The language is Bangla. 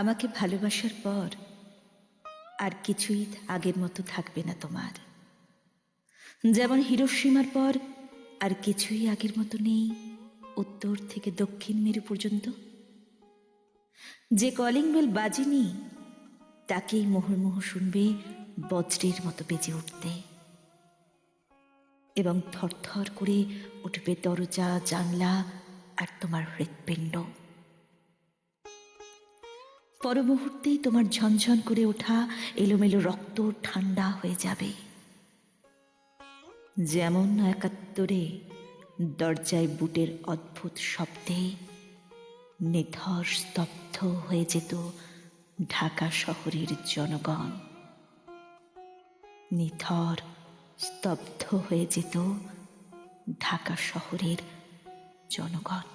আমাকে ভালোবাসার পর আর কিছুই আগের মতো থাকবে না তোমার। যেমন হিরোশিমার পর আর কিছুই আগের মতো নেই উত্তর থেকে দক্ষিণ মেরু পর্যন্ত। যে কলিং বেল বাজেনি তাকেই মুহুর্মুহু শুনবে বজ্রের মতো বেজে উঠতে, এবং থরথর করে উঠবে দরজা জানলা আর তোমার হৃৎপিণ্ড। পর মুহূর্তেই তোমার ঝনঝন করে ওঠা এলোমেলো রক্ত ঠান্ডা হয়ে যাবে, যেমন ৭১ দরজায় বুটের অদ্ভুত শব্দে নিথর স্তব্ধ হয়ে যেত ঢাকা শহরের জনগণ। নিথর স্তব্ধ হয়ে যেত ঢাকা শহরের জনগণ।